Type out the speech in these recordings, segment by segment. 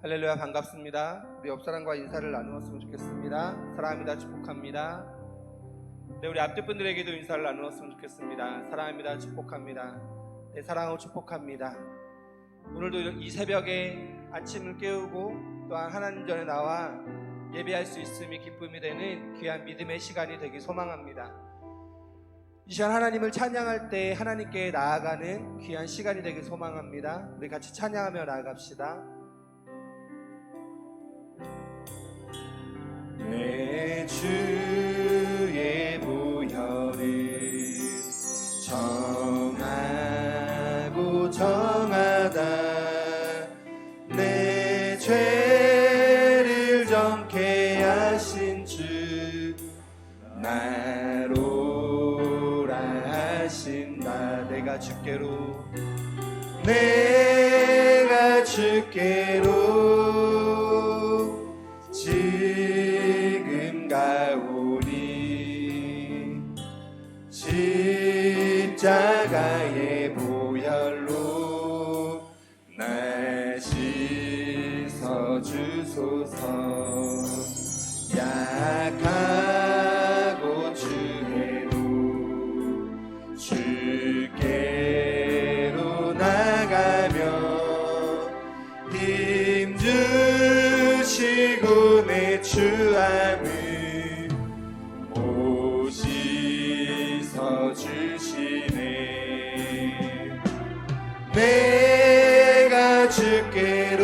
할렐루야, 반갑습니다. 우리 옆사람과 인사를 나누었으면 좋겠습니다. 사랑합니다, 축복합니다. 네, 우리 앞뒤 분들에게도 인사를 나누었으면 좋겠습니다. 사랑합니다, 축복합니다. 네, 사랑하고 축복합니다. 오늘도 이 새벽에 아침을 깨우고 또한 하나님 전에 나와 예배할 수 있음이 기쁨이 되는 귀한 믿음의 시간이 되길 소망합니다. 이 시간 하나님을 찬양할 때 하나님께 나아가는 귀한 시간이 되길 소망합니다. 우리 같이 찬양하며 나아갑시다. 내 주의 보혈을 정하고 정하다 내 죄를 정케 하신 주 나로라 하신다. 내가 주께로 지금 가오니 십자가의 보혈로 날 씻어주소서. 약하고 주해도 주께로 나가며 힘주시고 내 주함을 못 씻어주시네. 내가 주께로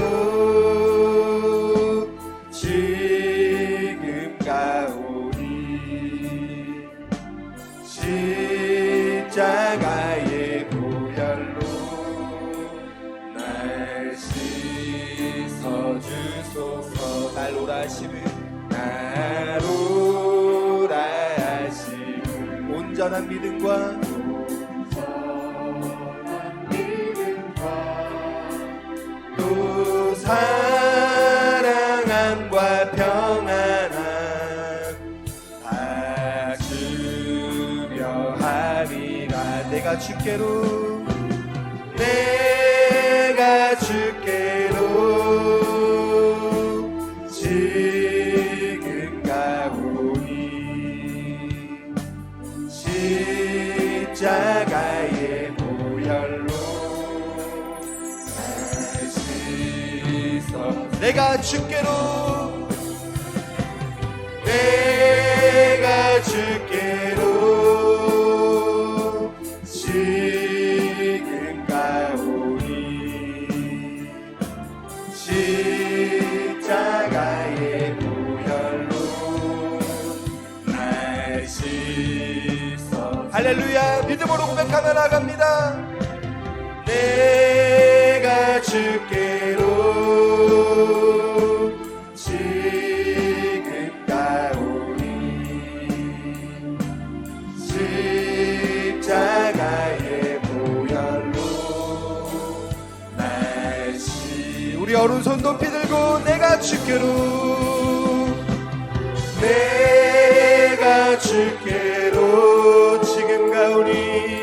지금 가오니 십자가의 보혈로 날 씻어주소서. 나로라 하시는 온전한 믿음과 또 사랑함과 평안함 다 주려 하리라. 내가 주께로 지금 가오니 십자가의 보혈로 날 씻어. 내가 주께로 지금 가오니 십자가의 보혈로 날 씻어. 할렐루야. 믿음으로 고백하며 나갑니다. 내가 주께로 지금 가오니 십자가의 보혈로 날 씻어. 우리 오른손 높이 들고 내가 주께로 지금 가오니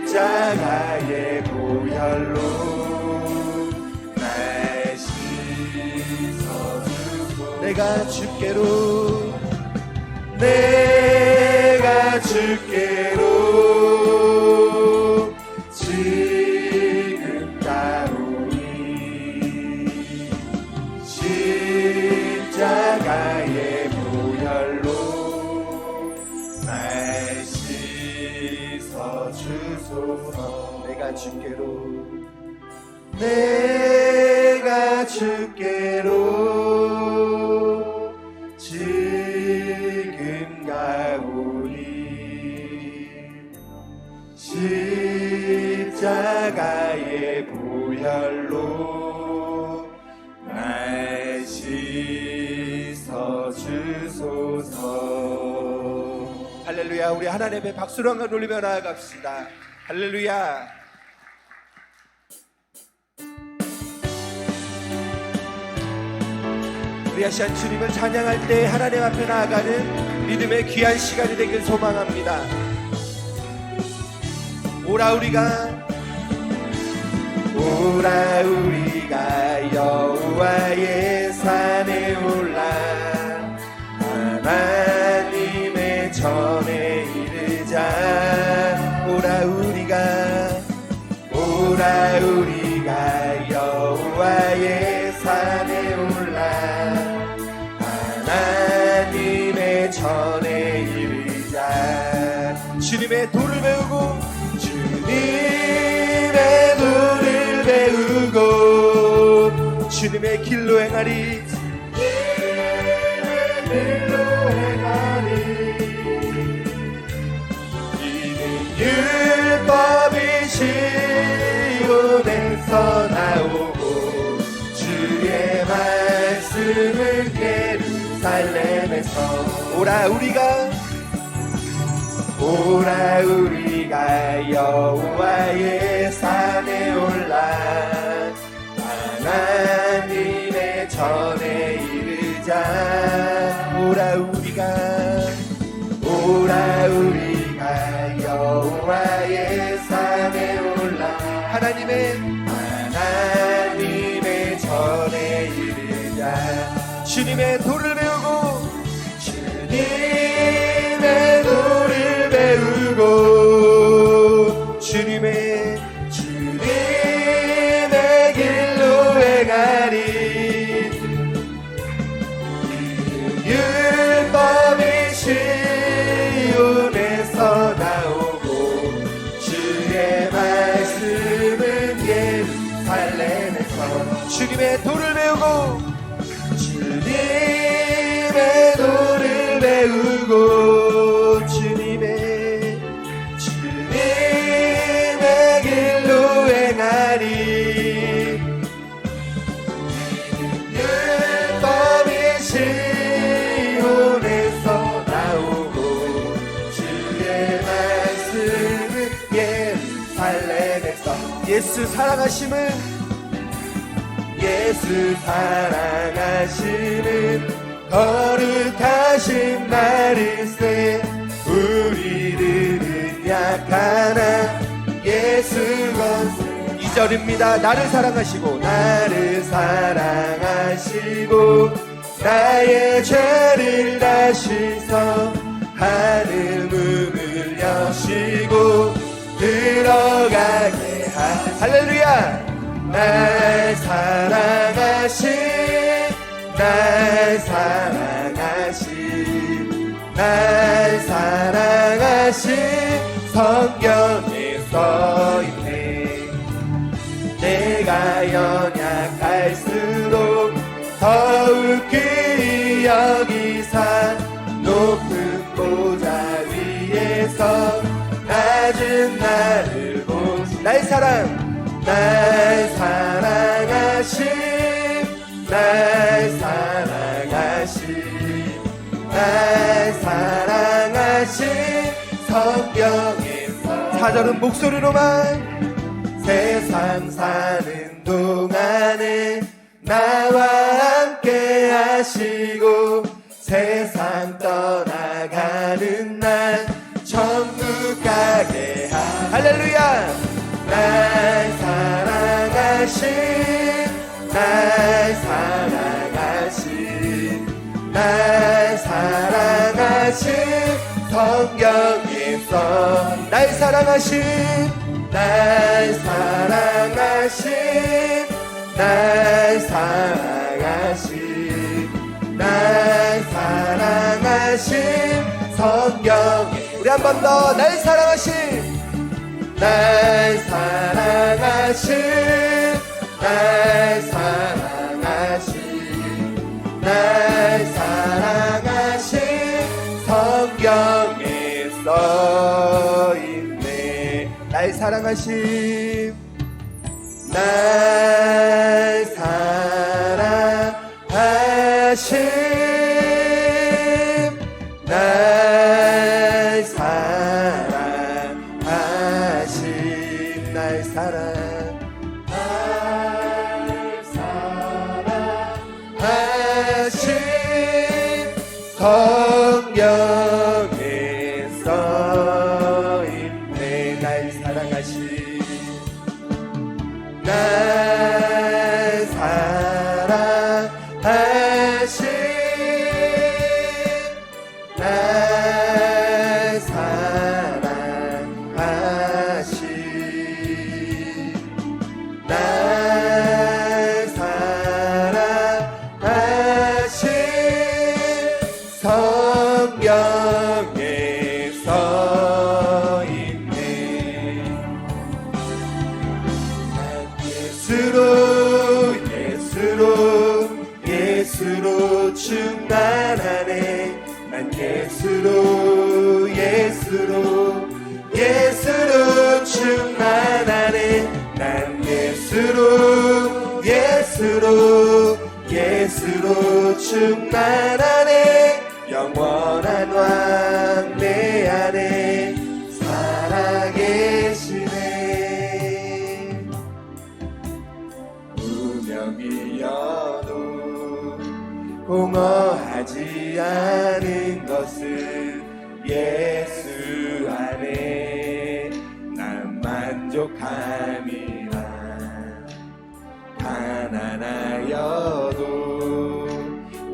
십자가의 보혈로 날 씻어주고. 내가 주께로 지금 가오니 십자가의 보혈로 날 씻어주소서. 내가 주께로 지금 가오니 십자가의 보혈로 날 씻어주소서. 할렐루야. 우리 하나님 앞에 박수로 한번 올리며 나아갑시다. 할렐루야. 우리 아시안 주님을 찬양할 때 하나님 앞에 나아가는 믿음의 귀한 시간이 되길 소망합니다. 오라 우리가 여호와의 산에 올라 하나님의 전에 이르자. 오라 우리가 여호와의 산에 올라 하나님의 전에 이르자. 주님의 도를 배우고 주님의 길로 행하리. 이는 율법이 시온에서 나오고 주의 말씀은 예루살렘에서. 오라 우리가 여호와의 산에 올라 하나님의 전에 이르자. 오라 우리가 여호와의 산에 올라 하나님의 전에 이르자. 주님의 도를 배우고 주님의 길로 행하리. 율법이 시온에서 나오고 주의 말씀은 예루살렘에서. 주님의 도를 배우고 주님의 길로 행하리. 율법이 시온에서 나오고 주의 말씀은 예루살렘에서. 예수 사랑하심은 거룩하신 나를세. 우리들은 약하나 예수 건세. 2절입니다. 나를 사랑하시고 나의 죄를 다시서 하늘 문을 여시고 들어가게 할렐루야. 날 사랑하신 성경에 써있네. 내가 연약할수록 더욱 귀히 여기사 높은 보좌 위에서 낮은 나를 보시. 날 사랑하신 성경에서. 4절은 목소리로만. 세상 사는 동안에 나와 함께 하시고 세상 떠나가는 날 천국 가게 할렐루야. 날 사랑하신 성경에서. 날 사랑하신 성경에. 우리 한 번 더. 날 사랑하신 성경에 써있네. 날 사랑하심 성경에 써있네. 날 사랑하신 날 사랑하신 날 사랑하신 날 사랑하신 성경에 써있네. 난 예수로 충만하네. 난 예수로 충만하네. 난 예수로 충만하네. 영원한 왕 내 안에 살아계시네. 무명이어도 공허하지 않은 것은 예수 안에 난 만족함이라. 가난하여도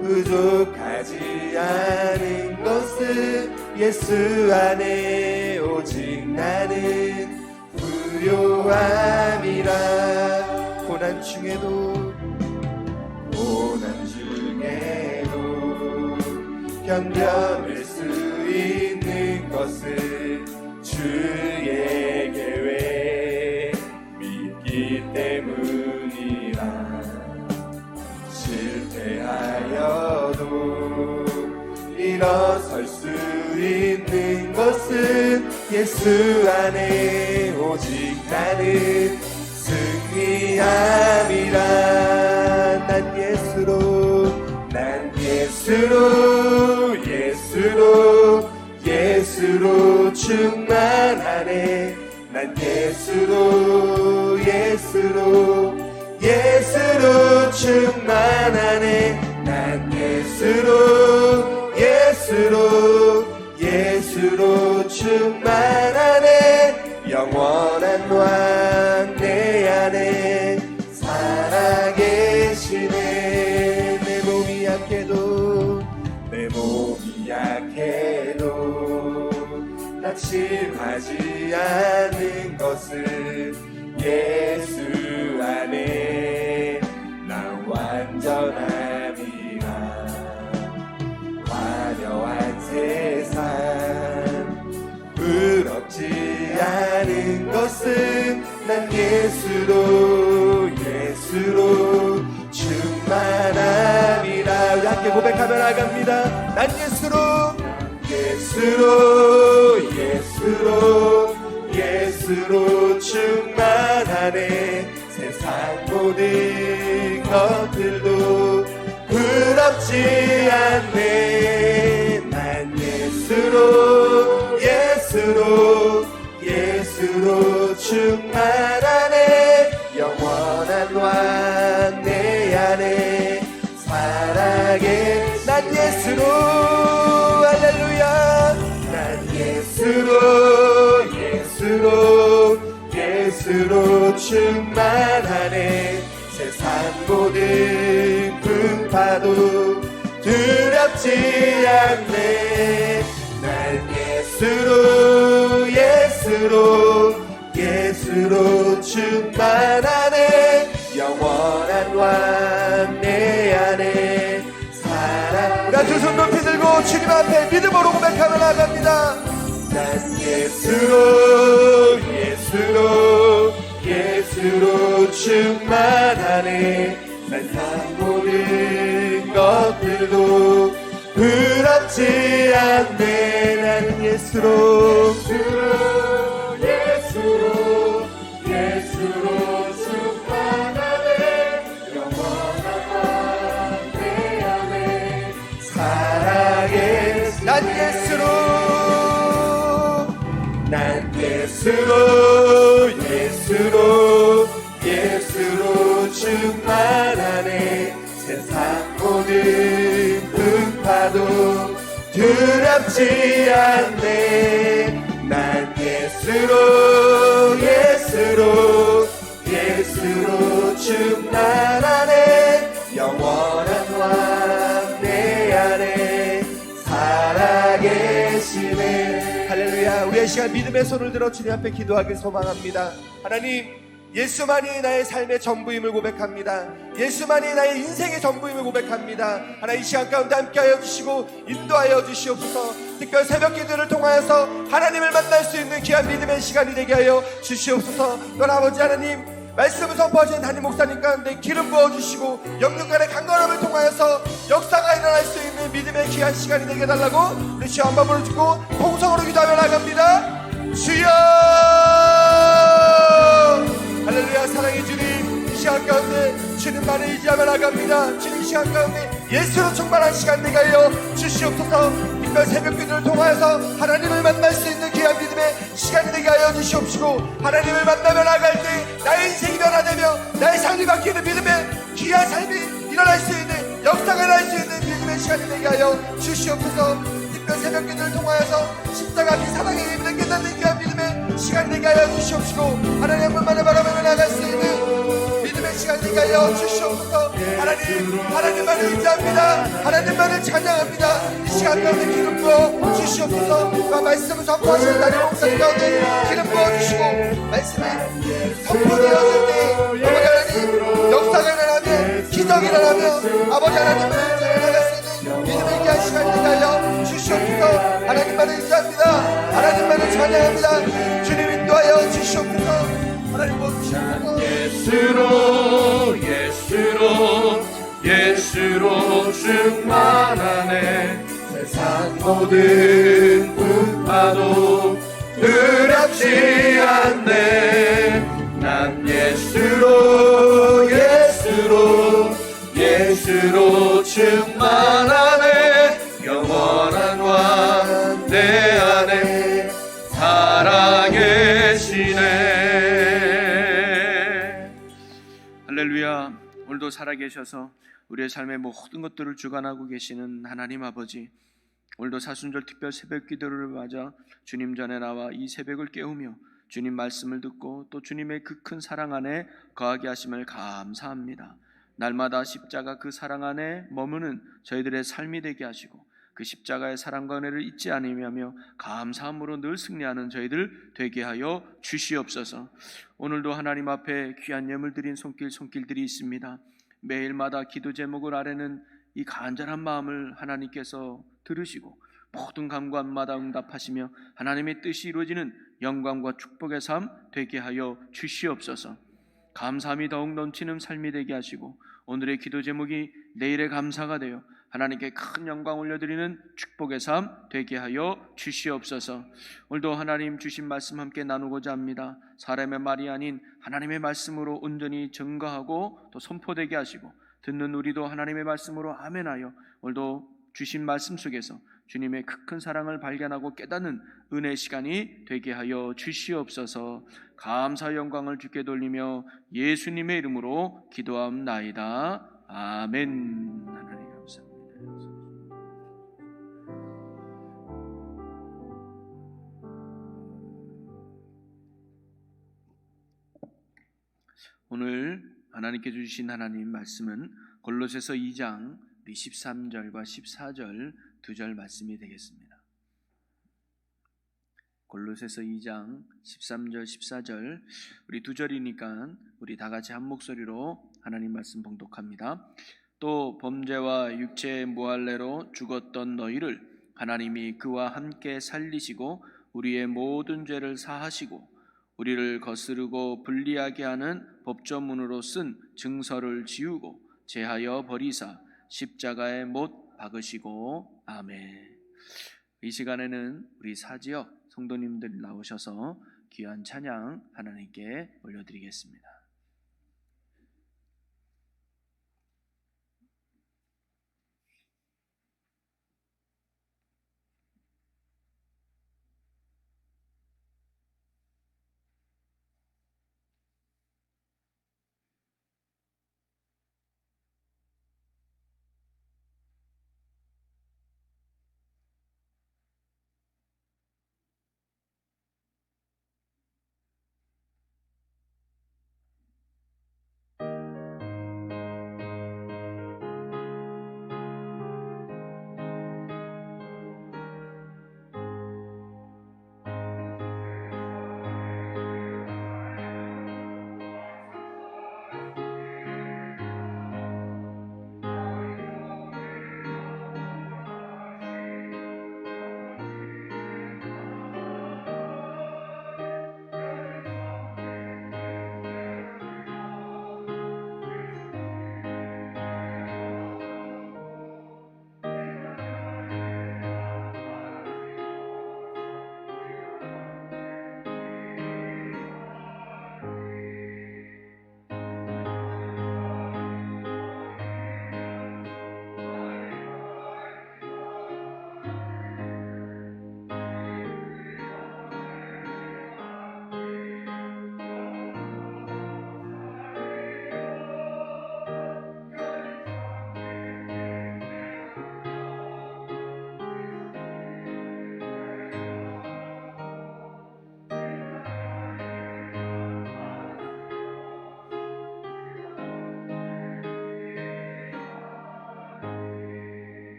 부족하지 않은 것은 예수 안에 오직 나는 부요함이라. 고난 중에도 견뎌낼 수 있는 것은 주의 계획 믿기 때문이라. 실패하여도 일어설 수 있는 것은 예수 안에 오직 나는 승리함이라. 난 예수로 충만하네. 난 예수로 충만하네. 난 예수로 충만하네. 영원한 왕 내 안에 살아계시네. 내 몸이 약해도 낙심하지 않는 것은 예수 안에 난 완전함이라. 화려한 세상 부럽지 않은 것은 난 예수로 충만함이라. 우리 함께 고백하며 나갑니다. 난 예수로 충만하네. 세상 모든 것들도 부럽지 않네. 난 예수로 충만하네. 영원한 왕 내 안에 살아계. 난 예수로 할렐루야. 난 예수로 충만하네. 세상 모든 풍파도 두렵지 않네. 난 예수로 충만하네. 영원한 왕 내 안에 살아. 우리 두 손 높이 들고 주님 앞에 믿음으로 고백하며 나갑니다. 난 예수로 충만하네. 세상 모든 것들도 부럽지 않네. 난 예수로 충만하네. 영원한 왕 내 안에 살아계. 난 예수로 충만하네. 세상 모든 풍파도 두렵지 않네. 난 예수로 할렐루야. 우리의 시간 믿음의 손을 들어 주님 앞에 기도하길 소망합니다. 하나님, 예수만이 나의 삶의 전부임을 고백합니다. 예수만이 나의 인생의 전부임을 고백합니다. 하나님, 이 시간 가운데 함께하여 주시고 인도하여 주시옵소서. 특별 새벽 기도를 통하여서 하나님을 만날 수 있는 귀한 믿음의 시간이 되게 하여 주시옵소서. 또한 아버지 하나님, 말씀을 선포하신 담임 목사님 가운데 기름 부어주시고 영육간의 강건함을 통하여서 역사가 일어날 수 있는 믿음의 귀한 시간이 되게 해달라고 우리 주여 한번 부르짖고 통성으로 기도하며 나갑니다. 주여, 할렐루야. 사랑의 주님, 이 시간 가운데 주님만을 의지하며 나갑니다. 주님, 이 시간 가운데 예수로 충만한 시간 되게 하여 주시옵소서. 특별 새벽 기도를 통하여서 하나님을 만날 수 있는 귀한 믿음의 시간이 되게 하여 주시옵시고, 하나님을 만나며 나갈 때 나의 인생이 변화되며 나의 삶이 바뀌는 믿음의 귀한 삶이 일어날 수 있는, 역사가 일어날 수 있는 믿음의 시간이 되게 하여 주시옵소서. 특별 새벽 기도를 통하여서 십자가 그 사랑의 의미를 깨닫는 귀한 믿음의 시간이 되게 하여 주시옵시고, 하나님을 바라보며 나갈 수 있는 믿음의 시간이 되게 하여 주시옵소서. 하나님, 하나님만을 의지합니다. 하나님만을 찬양합니다. 이 시간 가운데 기름 부어 주시옵소서. 그 말씀을 선포하시는 나의 목사님 가운데 기름 부어 주시고, 말씀이 선포되었을 때 아버지 하나님, 역사가 일어나며 기적이 일어나며 아버지 하나님을 나갈 수 있는 믿음의 귀한 시간이 되게 하여 주시옵소서. 하나님만을 의지합니다. 하나님만을 찬양합니다. 주님 인도하여 주시옵소서. 하나님 모시옵소서. 예수로 충만하네. 세상 모든 풍파도 두렵지 않네. 난 예수로 충만하네. 영원한 왕 내 안에 살아계시네. 할렐루야. 오늘도 살아계셔서 우리의 삶의 모든 것들을 주관하고 계시는 하나님 아버지, 오늘도 사순절 특별 새벽 기도를 맞아 주님 전에 나와 이 새벽을 깨우며 주님 말씀을 듣고 또 주님의 그 큰 사랑 안에 거하게 하심을 감사합니다. 날마다 십자가 그 사랑 안에 머무는 저희들의 삶이 되게 하시고 그 십자가의 사랑과 은혜를 잊지 않으며 감사함으로 늘 승리하는 저희들 되게 하여 주시옵소서. 오늘도 하나님 앞에 귀한 예물 드린 손길들이 있습니다. 매일마다 기도 제목을 아뢰는 이 간절한 마음을 하나님께서 들으시고 모든 간구마다 응답하시며 하나님의 뜻이 이루어지는 영광과 축복의 삶 되게 하여 주시옵소서. 감사함이 더욱 넘치는 삶이 되게 하시고 오늘의 기도 제목이 내일의 감사가 되어 하나님께 큰 영광 올려드리는 축복의 삶 되게 하여 주시옵소서. 오늘도 하나님 주신 말씀 함께 나누고자 합니다. 사람의 말이 아닌 하나님의 말씀으로 온전히 증거하고 또 선포되게 하시고 듣는 우리도 하나님의 말씀으로 아멘하여 오늘도 주신 말씀 속에서 주님의 큰 사랑을 발견하고 깨닫는 은혜 시간이 되게 하여 주시옵소서. 감사 영광을 주께 돌리며 예수님의 이름으로 기도함나이다. 아멘. 하나님 감사합니다. 오늘 하나님께 주신 하나님 말씀은 골로새서 2장 13절과 14절 두 절 말씀이 되겠습니다. 골로새서 2장 13절 14절 우리 두 절이니까 우리 다 같이 한 목소리로 하나님 말씀 봉독합니다. 또 범죄와 육체의 무할례로 죽었던 너희를 하나님이 그와 함께 살리시고 우리의 모든 죄를 사하시고 우리를 거스르고 불리하게 하는 법조문으로 쓴 증서를 지우고 제하여 버리사 십자가에 못 박으시고 아멘. 이 시간에는 우리 사지역 성도님들 나오셔서 귀한 찬양 하나님께 올려드리겠습니다.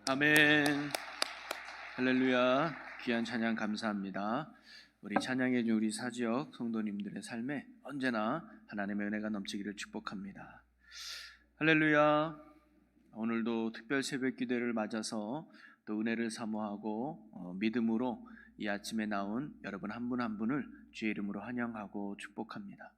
아멘. 할렐루야. 귀한 찬양 감사합니다. 우리 찬양해 준 우리 사지역 성도님들의 삶에 언제나 하나님의 은혜가 넘치기를 축복합니다. 할렐루야. 오늘도 특별 새벽 기도를 맞아서 또 은혜를 사모하고 믿음으로 이 아침에 나온 여러분 한 분 한 분을 주의 이름으로 환영하고 축복합니다.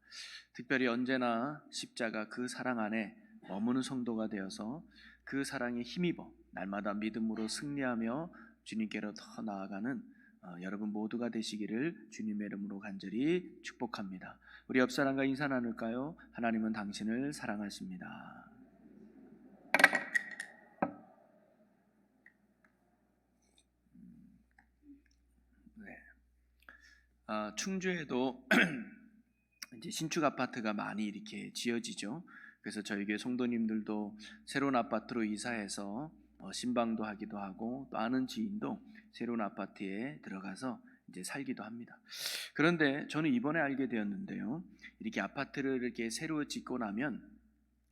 특별히 언제나 십자가 그 사랑 안에 머무는 성도가 되어서 그 사랑에 힘입어 날마다 믿음으로 승리하며 주님께로 더 나아가는 여러분 모두가 되시기를 주님의 이름으로 간절히 축복합니다. 우리 옆 사람과 인사 나눌까요? 하나님은 당신을 사랑하십니다. 네. 충주에도 이제 신축 아파트가 많이 이렇게 지어지죠. 그래서 저희 교회 성도님들도 새로운 아파트로 이사해서 신방도 하기도 하고 또 아는 지인도 새로운 아파트에 들어가서 이제 살기도 합니다. 그런데 저는 이번에 알게 되었는데요. 이렇게 아파트를 이렇게 새로 짓고 나면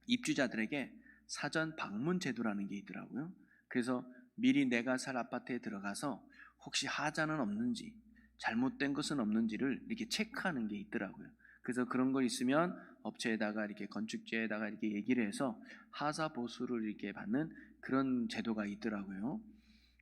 입주자들에게 사전 방문 제도라는 게 있더라고요. 그래서 미리 내가 살 아파트에 들어가서 혹시 하자는 없는지 잘못된 것은 없는지를 이렇게 체크하는 게 있더라고요. 그래서 그런 거 있으면 업체에다가 이렇게 건축주에다가 이렇게 얘기를 해서 하자 보수를 이렇게 받는 그런 제도가 있더라고요.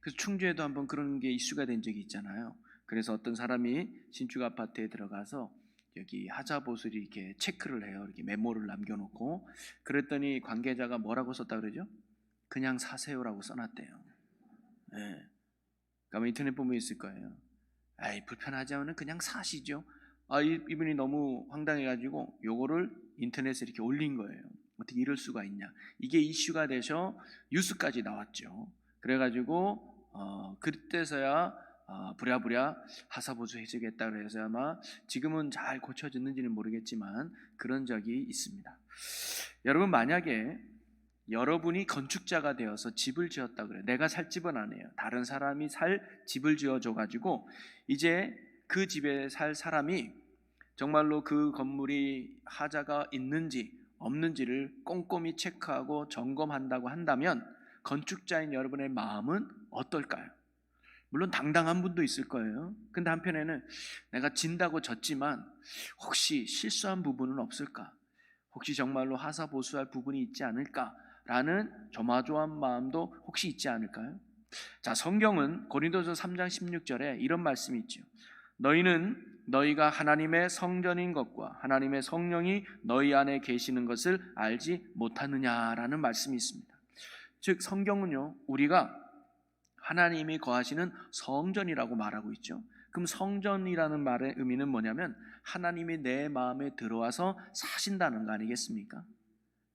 그래서 충주에도 한번 그런 게 이슈가 된 적이 있잖아요. 그래서 어떤 사람이 신축 아파트에 들어가서 여기 하자 보수를 이렇게 체크를 해요. 이렇게 메모를 남겨놓고 그랬더니 관계자가 뭐라고 썼다 그러죠? 그냥 사세요라고 써놨대요. 네. 아마 인터넷 보면 있을 거예요. 아이 불편하지 않으면 그냥 사시죠. 이분이 너무 황당해가지고 요거를 인터넷에 이렇게 올린 거예요. 어떻게 이럴 수가 있냐. 이게 이슈가 되셔 뉴스까지 나왔죠. 그래가지고 그때서야 부랴부랴 하사보수 해주겠다 그래서 아마 지금은 잘 고쳐졌는지는 모르겠지만 그런 적이 있습니다. 여러분 만약에 여러분이 건축자가 되어서 집을 지었다 그래요. 내가 살 집은 아니에요. 다른 사람이 살 집을 지어줘가지고 이제 그 집에 살 사람이 정말로 그 건물이 하자가 있는지 없는지를 꼼꼼히 체크하고 점검한다고 한다면 건축자인 여러분의 마음은 어떨까요? 물론 당당한 분도 있을 거예요. 근데 한편에는 내가 진다고 졌지만 혹시 실수한 부분은 없을까? 혹시 정말로 하사보수할 부분이 있지 않을까라는 조마조한 마음도 혹시 있지 않을까요? 자, 성경은 고린도서 3장 16절에 이런 말씀이 있죠. 너희는 너희가 하나님의 성전인 것과 하나님의 성령이 너희 안에 계시는 것을 알지 못하느냐라는 말씀이 있습니다. 즉 성경은요 우리가 하나님이 거하시는 성전이라고 말하고 있죠. 그럼 성전이라는 말의 의미는 뭐냐면 하나님이 내 마음에 들어와서 사신다는 거 아니겠습니까?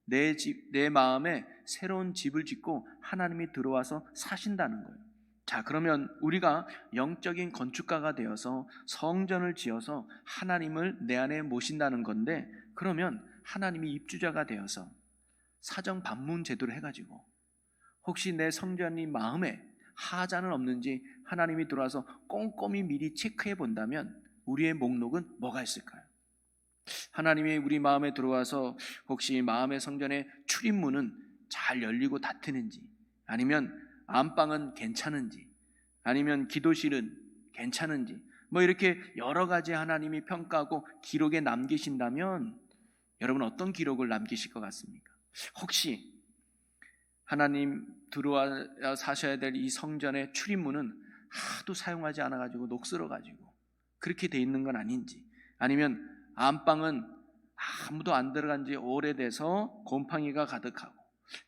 내 마음에 새로운 집을 짓고 하나님이 들어와서 사신다는 거예요. 자, 그러면 우리가 영적인 건축가가 되어서 성전을 지어서 하나님을 내 안에 모신다는 건데, 그러면 하나님이 입주자가 되어서 사정 방문 제도를 해가지고 혹시 내 성전이 마음에 하자는 없는지 하나님이 들어와서 꼼꼼히 미리 체크해 본다면 우리의 목록은 뭐가 있을까요? 하나님이 우리 마음에 들어와서 혹시 마음의 성전의 출입문은 잘 열리고 닫히는지, 아니면 안방은 괜찮은지, 아니면 기도실은 괜찮은지, 뭐 이렇게 여러 가지 하나님이 평가하고 기록에 남기신다면 여러분 어떤 기록을 남기실 것 같습니까? 혹시 하나님 들어와 사셔야 될 이 성전의 출입문은 하도 사용하지 않아가지고 녹슬어가지고 그렇게 돼 있는 건 아닌지, 아니면 안방은 아무도 안 들어간 지 오래돼서 곰팡이가 가득하고,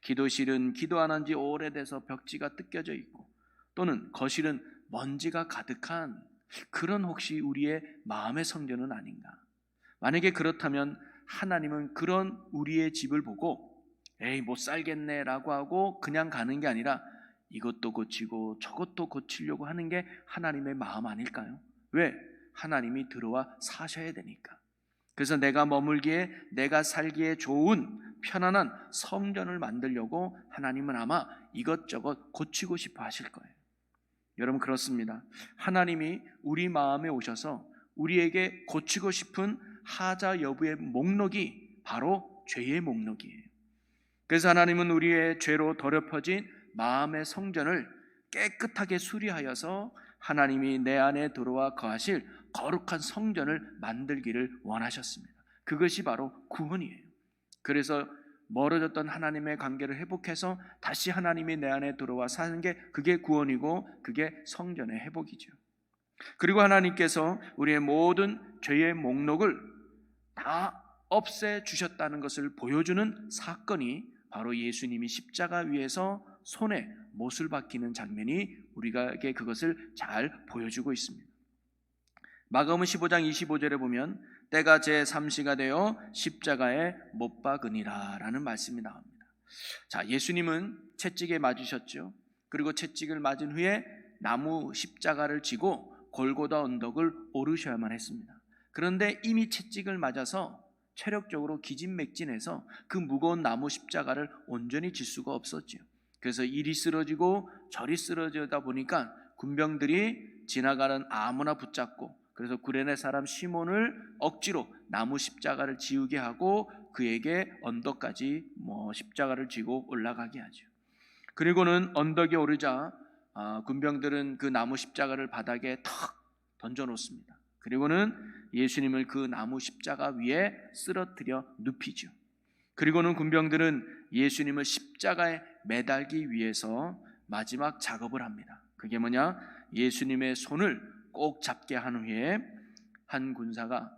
기도실은 기도 안 한 지 오래돼서 벽지가 뜯겨져 있고, 또는 거실은 먼지가 가득한 그런 혹시 우리의 마음의 성전은 아닌가? 만약에 그렇다면 하나님은 그런 우리의 집을 보고 에이 못 살겠네 라고 하고 그냥 가는 게 아니라 이것도 고치고 저것도 고치려고 하는 게 하나님의 마음 아닐까요? 왜? 하나님이 들어와 사셔야 되니까. 그래서 내가 머물기에, 내가 살기에 좋은 편안한 성전을 만들려고 하나님은 아마 이것저것 고치고 싶어 하실 거예요. 여러분 그렇습니다. 하나님이 우리 마음에 오셔서 우리에게 고치고 싶은 하자 여부의 목록이 바로 죄의 목록이에요. 그래서 하나님은 우리의 죄로 더럽혀진 마음의 성전을 깨끗하게 수리하여서 하나님이 내 안에 들어와 거하실 거룩한 성전을 만들기를 원하셨습니다. 그것이 바로 구원이에요. 그래서 멀어졌던 하나님의 관계를 회복해서 다시 하나님이 내 안에 들어와 사는 게 그게 구원이고 그게 성전의 회복이죠. 그리고 하나님께서 우리의 모든 죄의 목록을 다 없애 주셨다는 것을 보여주는 사건이 바로 예수님이 십자가 위에서 손에 못을 박히는 장면이 우리에게 그것을 잘 보여주고 있습니다. 마가복음 15장 25절에 보면 때가 제3시가 되어 십자가에 못 박으니라 라는 말씀이 나옵니다. 자, 예수님은 채찍에 맞으셨죠. 그리고 채찍을 맞은 후에 나무 십자가를 지고 골고다 언덕을 오르셔야만 했습니다. 그런데 이미 채찍을 맞아서 체력적으로 기진맥진해서 그 무거운 나무 십자가를 온전히 질 수가 없었죠. 그래서 이리 쓰러지고 저리 쓰러지다 보니까 군병들이 지나가는 아무나 붙잡고, 그래서 구레네 사람 시몬을 억지로 나무 십자가를 지우게 하고 그에게 언덕까지 십자가를 지고 올라가게 하죠. 그리고는 언덕에 오르자 군병들은 그 나무 십자가를 바닥에 턱 던져 놓습니다. 그리고는 예수님을 그 나무 십자가 위에 쓰러뜨려 눕히죠. 그리고는 군병들은 예수님을 십자가에 매달기 위해서 마지막 작업을 합니다. 그게 뭐냐? 예수님의 손을 꼭 잡게 한 후에 한 군사가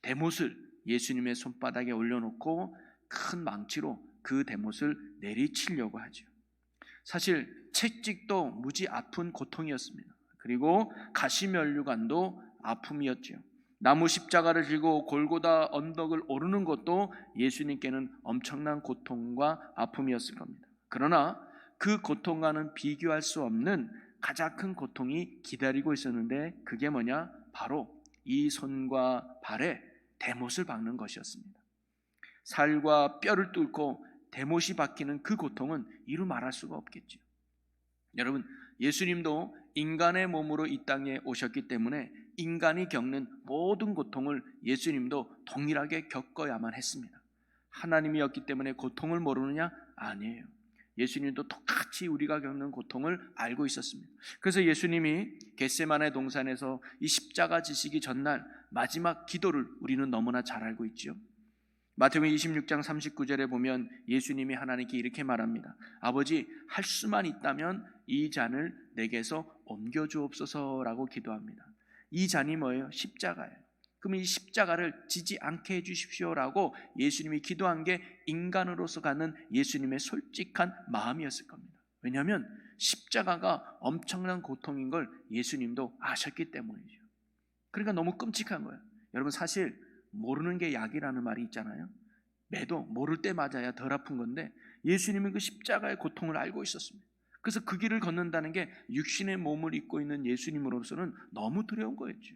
대못을 예수님의 손바닥에 올려놓고 큰 망치로 그 대못을 내리치려고 하죠. 사실 채찍도 무지 아픈 고통이었습니다. 그리고 가시면류관도 아픔이었죠. 나무 십자가를 지고 골고다 언덕을 오르는 것도 예수님께는 엄청난 고통과 아픔이었을 겁니다. 그러나 그 고통과는 비교할 수 없는 가장 큰 고통이 기다리고 있었는데 그게 뭐냐? 바로 이 손과 발에 대못을 박는 것이었습니다. 살과 뼈를 뚫고 대못이 박히는 그 고통은 이루 말할 수가 없겠죠. 여러분, 예수님도 인간의 몸으로 이 땅에 오셨기 때문에 인간이 겪는 모든 고통을 예수님도 동일하게 겪어야만 했습니다. 하나님이었기 때문에 고통을 모르느냐? 아니에요. 예수님도 똑같이 우리가 겪는 고통을 알고 있었습니다. 그래서 예수님이 겟세마네 동산에서 이 십자가 지시기 전날 마지막 기도를 우리는 너무나 잘 알고 있죠. 마태복음 26장 39절에 보면 예수님이 하나님께 이렇게 말합니다. 아버지, 할 수만 있다면 이 잔을 내게서 옮겨주옵소서라고 기도합니다. 이 잔이 뭐예요? 십자가예요. 그럼 이 십자가를 지지 않게 해주십시오라고 예수님이 기도한 게 인간으로서 갖는 예수님의 솔직한 마음이었을 겁니다. 왜냐하면 십자가가 엄청난 고통인 걸 예수님도 아셨기 때문이죠. 그러니까 너무 끔찍한 거예요. 여러분, 사실 모르는 게 약이라는 말이 있잖아요. 매도 모를 때 맞아야 덜 아픈 건데 예수님은 그 십자가의 고통을 알고 있었습니다. 그래서 그 길을 걷는다는 게 육신의 몸을 입고 있는 예수님으로서는 너무 두려운 거였죠.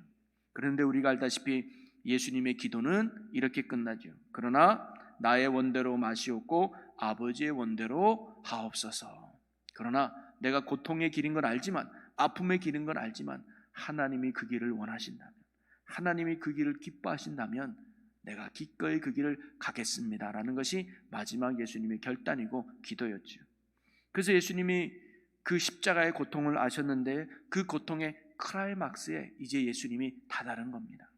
그런데 우리가 알다시피 예수님의 기도는 이렇게 끝나죠. 그러나 나의 원대로 마시옵고 아버지의 원대로 하옵소서. 그러나 내가 고통의 길인 건 알지만, 아픔의 길인 건 알지만 하나님이 그 길을 원하신다면, 하나님이 그 길을 기뻐하신다면 내가 기꺼이 그 길을 가겠습니다라는 것이 마지막 예수님의 결단이고 기도였죠. 그래서 예수님이 그 십자가의 고통을 아셨는데 그 고통의 클라이막스에 이제 예수님이 다다른 겁니다.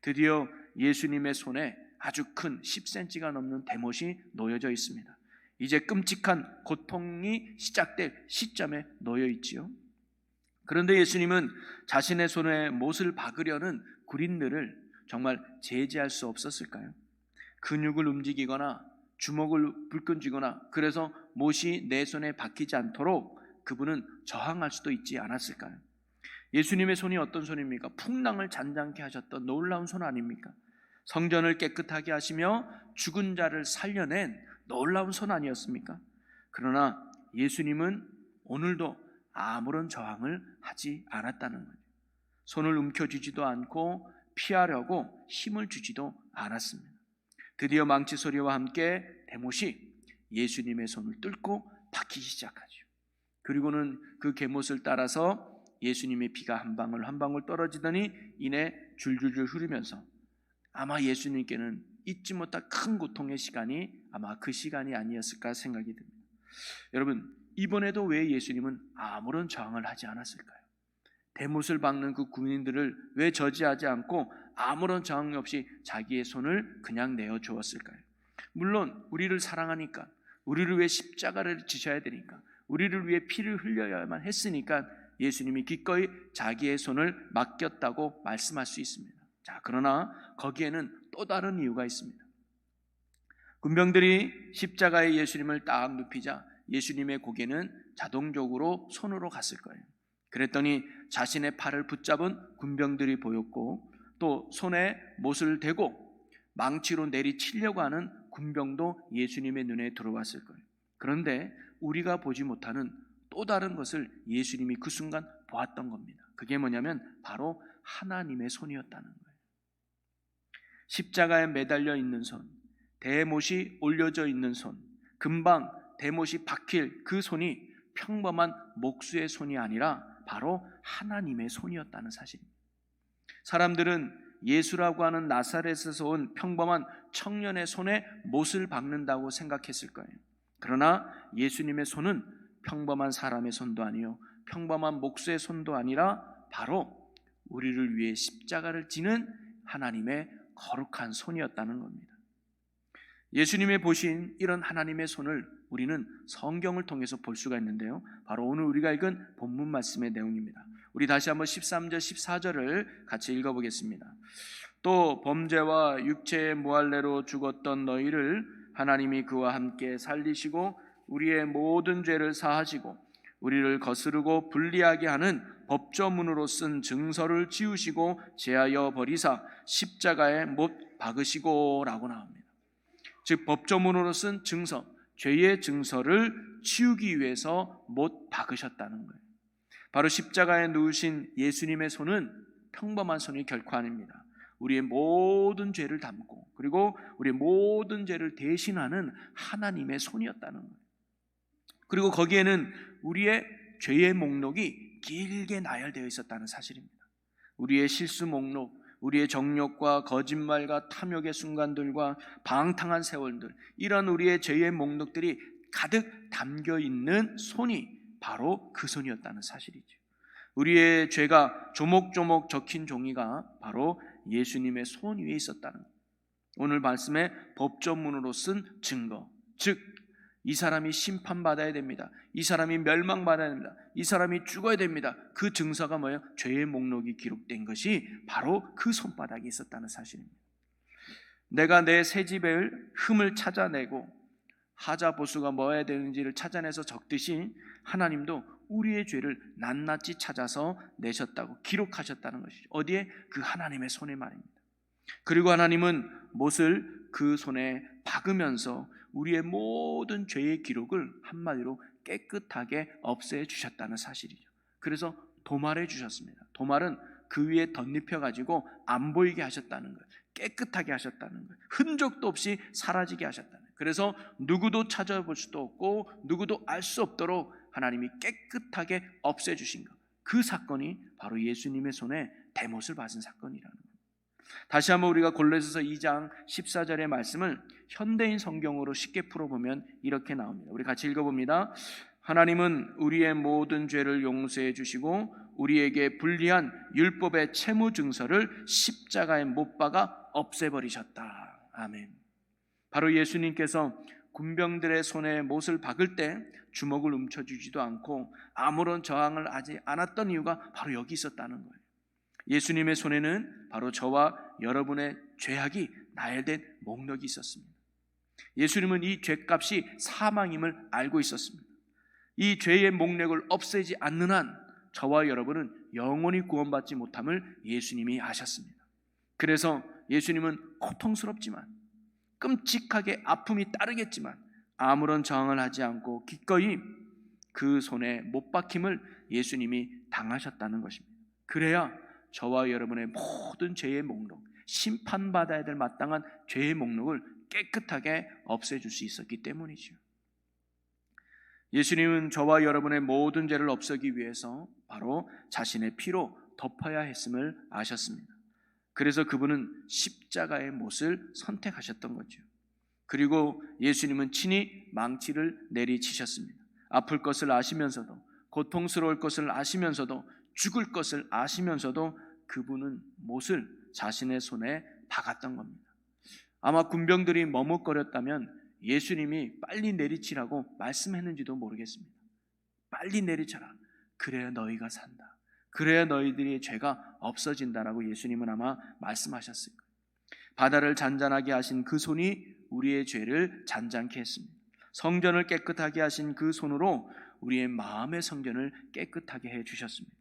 드디어 예수님의 손에 아주 큰 10cm가 넘는 대못이 놓여져 있습니다. 이제 끔찍한 고통이 시작될 시점에 놓여 있지요. 그런데 예수님은 자신의 손에 못을 박으려는 군인들을 정말 제지할 수 없었을까요? 근육을 움직이거나 주먹을 불끈 쥐거나 그래서 못이 내 손에 박히지 않도록 그분은 저항할 수도 있지 않았을까요? 예수님의 손이 어떤 손입니까? 풍랑을 잔잔케 하셨던 놀라운 손 아닙니까? 성전을 깨끗하게 하시며 죽은 자를 살려낸 놀라운 손 아니었습니까? 그러나 예수님은 오늘도 아무런 저항을 하지 않았다는 거예요. 손을 움켜쥐지도 않고 피하려고 힘을 주지도 않았습니다. 드디어 망치 소리와 함께 대못이 예수님의 손을 뚫고 박히기 시작하죠. 그리고는 그 개못을 따라서 예수님의 피가 한 방울 한 방울 떨어지더니 이내 줄줄줄 흐르면서 아마 예수님께는 잊지 못할 큰 고통의 시간이 아마 그 시간이 아니었을까 생각이 듭니다. 여러분, 이번에도 왜 예수님은 아무런 저항을 하지 않았을까요? 대못을 박는 그 군인들을 왜 저지하지 않고 아무런 저항 없이 자기의 손을 그냥 내어 주었을까요? 물론 우리를 사랑하니까, 우리를 위해 십자가를 지셔야 되니까, 우리를 위해 피를 흘려야만 했으니까 예수님이 기꺼이 자기의 손을 맡겼다고 말씀할 수 있습니다. 자, 그러나 거기에는 또 다른 이유가 있습니다. 군병들이 십자가에 예수님을 딱 눕히자 예수님의 고개는 자동적으로 손으로 갔을 거예요. 그랬더니 자신의 팔을 붙잡은 군병들이 보였고, 또 손에 못을 대고 망치로 내리치려고 하는 군병도 예수님의 눈에 들어왔을 거예요. 그런데 우리가 보지 못하는 또 다른 것을 예수님이 그 순간 보았던 겁니다. 그게 뭐냐면 바로 하나님의 손이었다는 거예요. 십자가에 매달려 있는 손, 대못이 올려져 있는 손, 금방 대못이 박힐 그 손이 평범한 목수의 손이 아니라 바로 하나님의 손이었다는 사실입니다. 사람들은 예수라고 하는 나사렛에서 온 평범한 청년의 손에 못을 박는다고 생각했을 거예요. 그러나 예수님의 손은 평범한 사람의 손도 아니요, 평범한 목수의 손도 아니라 바로 우리를 위해 십자가를 지는 하나님의 거룩한 손이었다는 겁니다. 예수님의 보신 이런 하나님의 손을 우리는 성경을 통해서 볼 수가 있는데요, 바로 오늘 우리가 읽은 본문 말씀의 내용입니다. 우리 다시 한번 13절 14절을 같이 읽어보겠습니다. 또 범죄와 육체의 무할례로 죽었던 너희를 하나님이 그와 함께 살리시고 우리의 모든 죄를 사하시고 우리를 거스르고 불리하게 하는 법조문으로 쓴 증서를 지우시고 제하여 버리사 십자가에 못 박으시고 라고 나옵니다. 즉 법조문으로 쓴 증서, 죄의 증서를 치우기 위해서 못 박으셨다는 거예요. 바로 십자가에 누우신 예수님의 손은 평범한 손이 결코 아닙니다. 우리의 모든 죄를 담고 그리고 우리의 모든 죄를 대신하는 하나님의 손이었다는 거예요. 그리고 거기에는 우리의 죄의 목록이 길게 나열되어 있었다는 사실입니다. 우리의 실수 목록, 우리의 정욕과 거짓말과 탐욕의 순간들과 방탕한 세월들, 이런 우리의 죄의 목록들이 가득 담겨 있는 손이 바로 그 손이었다는 사실이죠. 우리의 죄가 조목조목 적힌 종이가 바로 예수님의 손 위에 있었다는 것. 오늘 말씀에 법조문으로 쓴 증거, 즉 이 사람이 심판받아야 됩니다, 이 사람이 멸망받아야 됩니다, 이 사람이 죽어야 됩니다, 그 증서가 뭐예요? 죄의 목록이 기록된 것이 바로 그 손바닥에 있었다는 사실입니다. 내가 내 새 집의 흠을 찾아내고 하자 보수가 뭐해야 되는지를 찾아내서 적듯이 하나님도 우리의 죄를 낱낱이 찾아서 내셨다고 기록하셨다는 것이죠. 어디에? 그 하나님의 손에 말입니다. 그리고 하나님은 못을 그 손에 박으면서 우리의 모든 죄의 기록을 한마디로 깨끗하게 없애 주셨다는 사실이죠. 그래서 도말해 주셨습니다. 도말은 그 위에 덧입혀 가지고 안 보이게 하셨다는 거예요. 깨끗하게 하셨다는 거예요. 흔적도 없이 사라지게 하셨다는 거예요. 그래서 누구도 찾아볼 수도 없고 누구도 알 수 없도록 하나님이 깨끗하게 없애주신 것, 그 사건이 바로 예수님의 손에 대못을 받은 사건이라는 거예요. 다시 한번 우리가 골로새서 2장 14절의 말씀을 현대인 성경으로 쉽게 풀어보면 이렇게 나옵니다. 우리 같이 읽어봅니다. 하나님은 우리의 모든 죄를 용서해 주시고 우리에게 불리한 율법의 채무 증서를 십자가에 못 박아 없애버리셨다. 아멘. 바로 예수님께서 군병들의 손에 못을 박을 때 주먹을 움켜쥐지도 않고 아무런 저항을 하지 않았던 이유가 바로 여기 있었다는 거예요. 예수님의 손에는 바로 저와 여러분의 죄악이 나열된 목록이 있었습니다. 예수님은 이 죄값이 사망임을 알고 있었습니다. 이 죄의 목록을 없애지 않는 한 저와 여러분은 영원히 구원받지 못함을 예수님이 아셨습니다. 그래서 예수님은 고통스럽지만 끔찍하게 아픔이 따르겠지만 아무런 저항을 하지 않고 기꺼이 그 손에 못 박힘을 예수님이 당하셨다는 것입니다. 그래야 저와 여러분의 모든 죄의 목록, 심판받아야 될 마땅한 죄의 목록을 깨끗하게 없애줄 수 있었기 때문이죠. 예수님은 저와 여러분의 모든 죄를 없애기 위해서 바로 자신의 피로 덮어야 했음을 아셨습니다. 그래서 그분은 십자가의 못을 선택하셨던 거죠. 그리고 예수님은 친히 망치를 내리치셨습니다. 아플 것을 아시면서도, 고통스러울 것을 아시면서도, 죽을 것을 아시면서도 그분은 못을 자신의 손에 박았던 겁니다. 아마 군병들이 머뭇거렸다면 예수님이 빨리 내리치라고 말씀했는지도 모르겠습니다. 빨리 내리쳐라. 그래야 너희가 산다. 그래야 너희들의 죄가 없어진다라고 예수님은 아마 말씀하셨을 거예요. 바다를 잔잔하게 하신 그 손이 우리의 죄를 잔잔케 했습니다. 성전을 깨끗하게 하신 그 손으로 우리의 마음의 성전을 깨끗하게 해주셨습니다.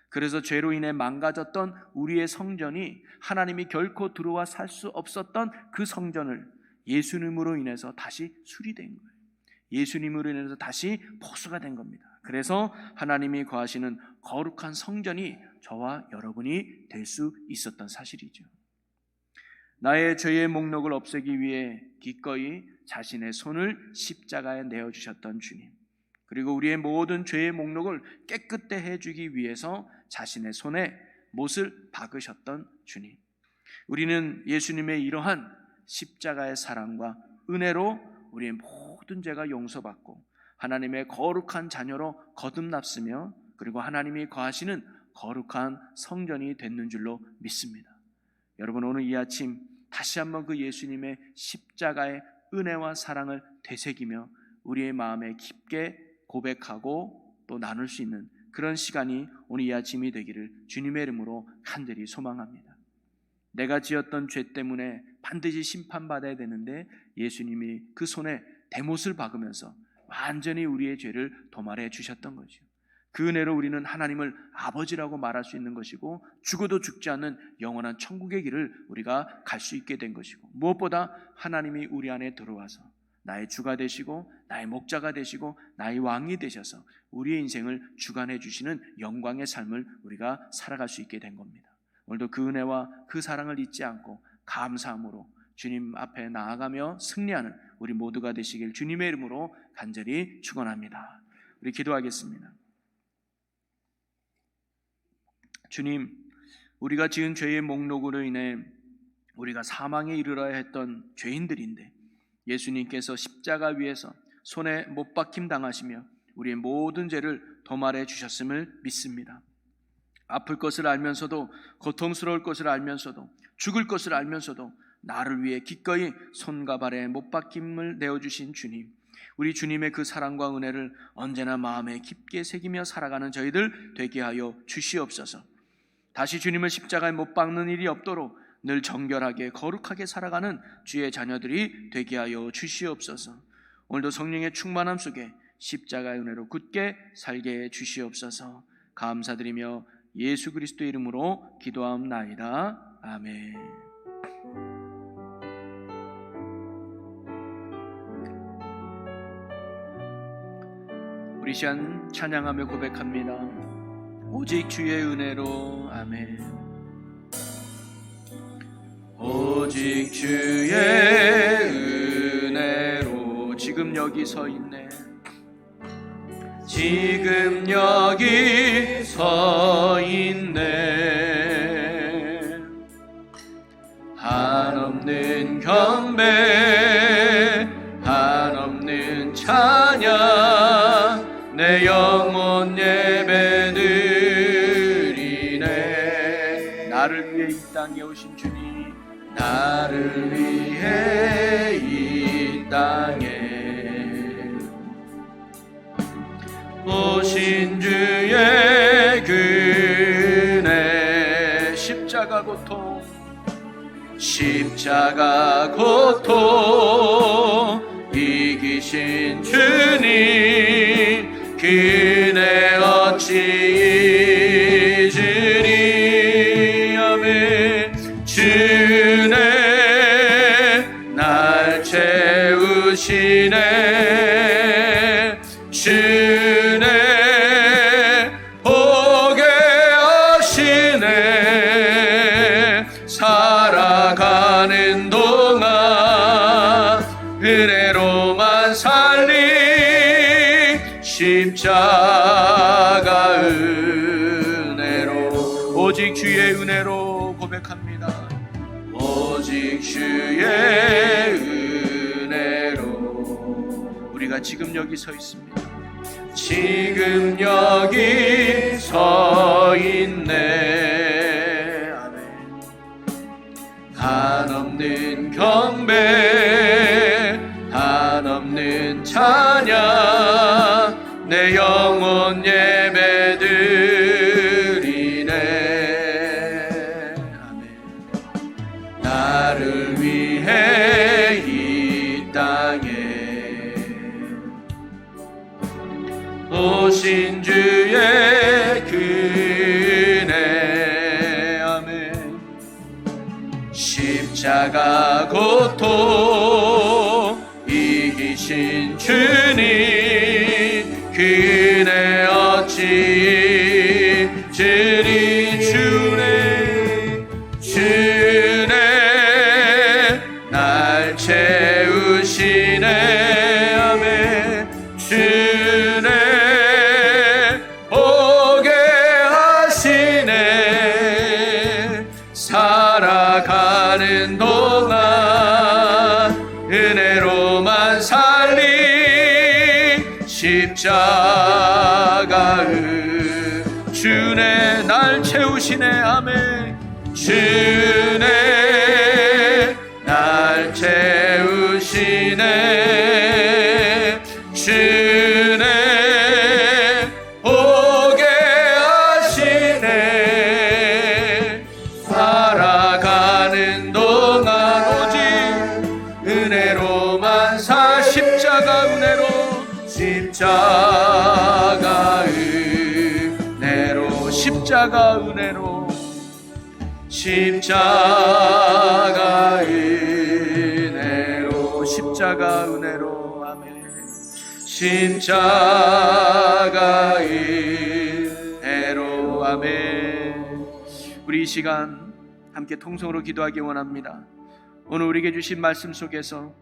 그래서 죄로 인해 망가졌던 우리의 성전이, 하나님이 결코 들어와 살 수 없었던 그 성전을 예수님으로 인해서 다시 수리된 거예요. 예수님으로 인해서 다시 보수가 된 겁니다. 그래서 하나님이 거하시는 거룩한 성전이 저와 여러분이 될 수 있었던 사실이죠. 나의 죄의 목록을 없애기 위해 기꺼이 자신의 손을 십자가에 내어주셨던 주님, 그리고 우리의 모든 죄의 목록을 깨끗게 해주기 위해서 자신의 손에 못을 박으셨던 주님, 우리는 예수님의 이러한 십자가의 사랑과 은혜로 우리의 모든 죄가 용서받고 하나님의 거룩한 자녀로 거듭났으며, 그리고 하나님이 거하시는 거룩한 성전이 됐는 줄로 믿습니다. 여러분, 오늘 이 아침 다시 한번 그 예수님의 십자가의 은혜와 사랑을 되새기며 우리의 마음에 깊게 고백하고 또 나눌 수 있는 그런 시간이 오늘 이 아침이 되기를 주님의 이름으로 간절히 소망합니다. 내가 지었던 죄 때문에 반드시 심판받아야 되는데 예수님이 그 손에 대못을 박으면서 완전히 우리의 죄를 도말해 주셨던 거죠. 그 은혜로 우리는 하나님을 아버지라고 말할 수 있는 것이고, 죽어도 죽지 않는 영원한 천국의 길을 우리가 갈 수 있게 된 것이고, 무엇보다 하나님이 우리 안에 들어와서 나의 주가 되시고 나의 목자가 되시고 나의 왕이 되셔서 우리의 인생을 주관해 주시는 영광의 삶을 우리가 살아갈 수 있게 된 겁니다. 오늘도 그 은혜와 그 사랑을 잊지 않고 감사함으로 주님 앞에 나아가며 승리하는 우리 모두가 되시길 주님의 이름으로 간절히 축원합니다. 우리 기도하겠습니다. 주님, 우리가 지은 죄의 목록으로 인해 우리가 사망에 이르러야 했던 죄인들인데 예수님께서 십자가 위에서 손에 못 박힘 당하시며 우리의 모든 죄를 도말해 주셨음을 믿습니다. 아플 것을 알면서도, 고통스러울 것을 알면서도, 죽을 것을 알면서도 나를 위해 기꺼이 손과 발에 못 박힘을 내어주신 주님, 우리 주님의 그 사랑과 은혜를 언제나 마음에 깊게 새기며 살아가는 저희들 되게 하여 주시옵소서. 다시 주님을 십자가에 못 박는 일이 없도록 늘 정결하게 거룩하게 살아가는 주의 자녀들이 되게 하여 주시옵소서. 오늘도 성령의 충만함 속에 십자가의 은혜로 굳게 살게 해 주시옵소서. 감사드리며 예수 그리스도의 이름으로 기도하옵나이다. 아멘. 우리 시간 찬양하며 고백합니다. 오직 주의 은혜로. 아멘. 오직 주의 은혜로. 지금 여기 서 있네. 지금 여기 서 있네. 한없는 경배, 한없는 찬양, 내 영혼 예배드리네. 나를 위해 이 땅에 오신 주님, 나를 위해 이 땅에 오신 주의 그네. 십자가 고통, 십자가 고통 이기신 주님, 그네 어찌 잊으리. 아멘. 주네 날 채우시네. 주네 보게 하시네. 살아가는 동안 은혜로만 살리. 십자가 은혜로. 오직 주의 은혜로 고백합니다. 오직 주의 은혜로. 우리가 지금 여기 서 있습니다. 지금 여기 서 있네. 아멘. 한없는 경배, 한없는 찬양, 내 영혼 예배드리네. 아멘. 나를 위해 이 땅에 오신 주의 그네. 아멘. 십자가 고통 이기신 주님, 그네 어찌 주리. 주네 날 채우시네. 아멘. 주네 보게 하시네. 살아가는 동안 은혜로만 살리 십자가 주네 날 채우시네. 아멘. 주네 날 채우시네. 주네 보게 하시네. 살아가는 동안 오직 은혜로만 십자가 은혜로. 십자가 은혜로. 십자가 은혜로. 십자가 은혜로. 십자가 은혜로. 아멘. 십자가 은혜로. 아멘. 우리 이 시간 함께 통성으로 기도하기 원합니다. 오늘 우리에게 주신 말씀 속에서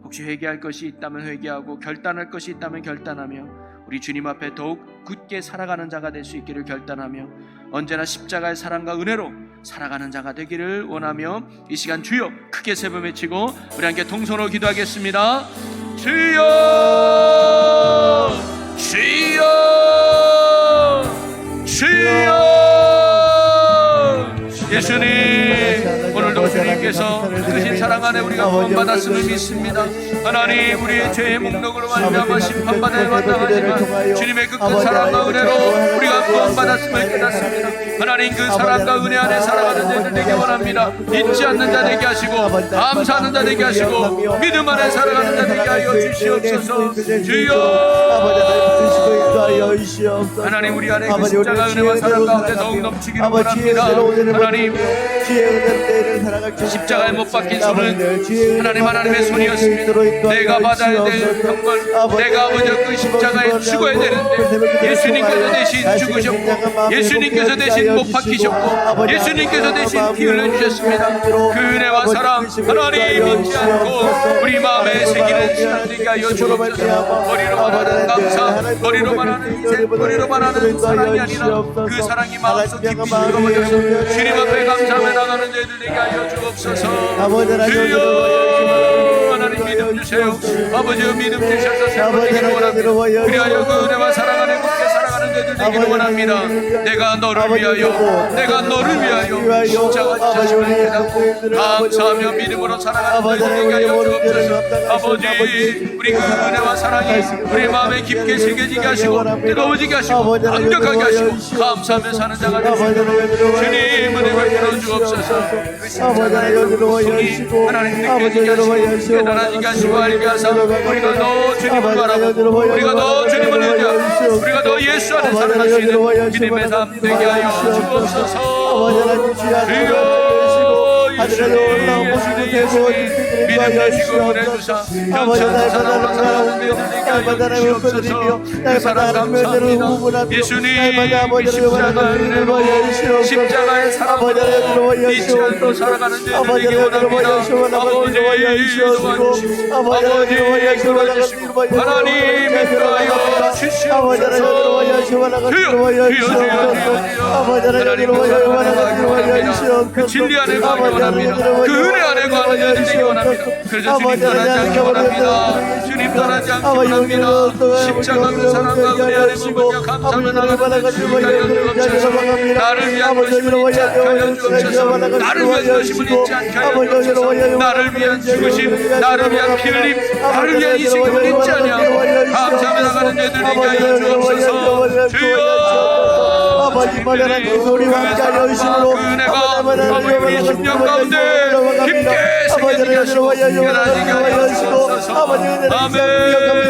혹시 회개할 것이 있다면 회개하고 결단할 것이 있다면 결단하며 우리 주님 앞에 더욱 굳게 살아가는 자가 될 수 있기를 결단하며 언제나 십자가의 사랑과 은혜로 살아가는 자가 되기를 원하며 이 시간 주여 크게 세 번 외치고 우리 함께 통성으로 기도하겠습니다. 주여 주여 주여. 예수님, 오늘도 주님께서 크신 사랑 안에 우리가 구원받았음을 믿습니다. 하나님, 우리의 죄의 목록으로 말미암아 심판받아야 마땅하지만 주님의 그 큰 사랑과 은혜로 우리가 구원받았음을 깨닫습니다. 하나님, 그 사랑과 은혜 안에 살아가는 자들 되게 원합니다. 잊지 않는 자 되게 하시고 감사하는 자 되게 하시고 믿음 안에 살아가는 자 되게 하여 주시옵소서. 주여, 하나님, 우리 안에 그 십자가 은혜와 사랑 가운데 더욱 넘치기를 원합니다. 하나님, 십자가에 못 박힌 손은 하나님의 손이었습니다. 내가 받아야 될 형벌, 내가 먼저 그 십자가에 죽어야 되는데 예수님께서 대신 죽으셨고 예수님께서 대신 못 박히셨고 예수님께서 대신 피 흘려주셨습니다. 그 은혜와 사랑 하나님 잊지 않고 우리 마음에 새기는 시간 되게 하여 주옵소서. 머리로만 하는 감사, 머리로만 하는 인생, 머리로만 하는 사랑이 아니라 그 사랑이 마음속 깊이 들어버려서 주님 앞에 감사하며 나가는 자들 되게 하여 주옵소서. 주여, 하나님 믿음 주세요. 아버지여 믿음 주셔서 세워지기를 원합니다. 그리하여 그 은혜와 사랑 안에 굳게 살아가는 자들 되기를 원합니다. 내가 너를 위하여, 내가 너를 위하여 십자가 자신을 깨닫고 감사하며 믿음으로 살아가는 자들 되게 하여 주옵소서. 아버지, 우리 그 은혜와 사랑이 우리 마음에 깊게 새겨지게 하시고 뜨거워지게 하시고 강력하게 하시고 감사하며 사는 자가 되시고 주님 은혜 베풀어 주옵소서. 그 십자가의 고통이 하나님 느껴지게 하시고 깨달아지게 하시고 알게 하사 우리가 더 주님을 바라보고 우리가 더 주님을 의지하고 우리가 더 예수 안에 살아갈 수 있는 믿음의 삶 되게 하여 주옵소서. 주여, 예수님 믿음 주시고 은혜 주사 현천사 사랑으로 살아가는 데들 되게 하여 주옵소서. 그 사랑 감사합니다. 예수님 그 십자가 은혜로 십자가의 사랑으로 잊지 않고 살아가는 데들 되게 원합니다. 아버지 도와주시고 아버지 도와주시고 하나님 인도하여 주시옵소서. 주여 주여 주여 주여 하나님 그 사랑 안에 거하기 원합니다. 그 진리 안에 거하기 원합니다. 그 은혜 안에 거하는 자들이 되기 원합니다. 그래서 주님 떠나지 않기 원합니다. 주님 떠나지 않기 원합니다. 십자가 그 사랑과 은혜 안에 머물며 감사하며 나가는 주님이 하여 주옵소서. 나를 위한 것임을 잊지 않게 하여 주옵소서. 나를 위한 것임을 잊지 않게 하여 주옵소서. 나를 위한 죽으심, 나를 위한 피 흘림, 나를 위한 이 생명을 잊지 아니하고 감사하며 나가는 자들 되게 하여 주옵소서. 주여 아버지만 하나님 우리와 함께하여 주시므로 그 은혜가 아버지 우리 심령 가운데 깊게 새겨지게 하시고 깨달아지게 하여 주옵소서. 아멘.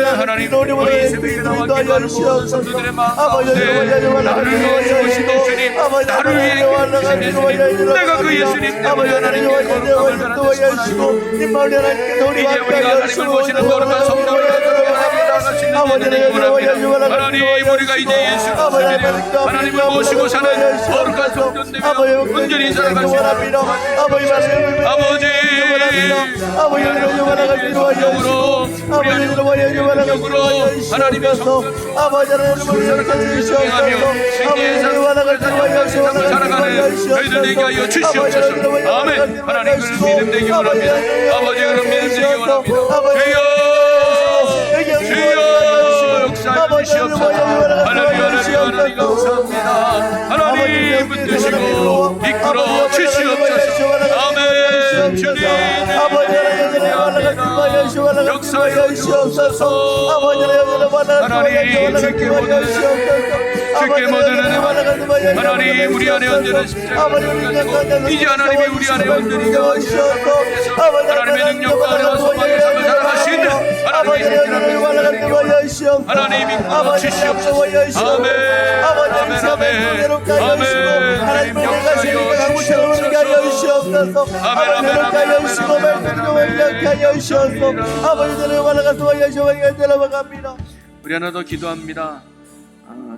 하나님 우리 새벽에 나와 기도하는 모든 성도들의 마음 가운데 나를 위해 죽으시는 주님, 나를 위해 죽으시는 예수님, 내가 그 예수님 때문에 하나님께 거룩함을 받는 시원하고 이제 우리가 하나님을 모시는 거룩한 성도를 하나님 우리가 이제 예수 그리스도의 하나님을 모시고 사는 거룩한 성전 되며 온전히 살아갈 수 있는 아버지 영으로 우리 안에 영으로 하나님의 성전을 수행하며 생애의 삶을 살아가는 저희들 되게 하여 주시옵소서. 아멘. 하나님 그를 믿음 되기 원합니다. 아버지 그를 믿음 되기 원합니다. 주여 역사해 주시옵소서. 할렐루야 하나님 감사합니다. 하나님 붙드시고 이끌어 주시옵소서. 아멘. 주님 역사해 주시옵소서. 하나님 주께 모든 은혜와 하나님 우리 안에 언제나 십자가를 가지고 이제 하나님이 우리 안에 온전히 거하시옵소서. 하나님의 능력과 은혜와 소망의 삶을 살아갈 수 있는 하나님의 생명을 하나님 이끌어 주시옵소서. 아멘. 아멘. 아멘. 아멘. 하나님 역사하여 주시옵소서. 아멘. 우리 하나 더 기도합니다.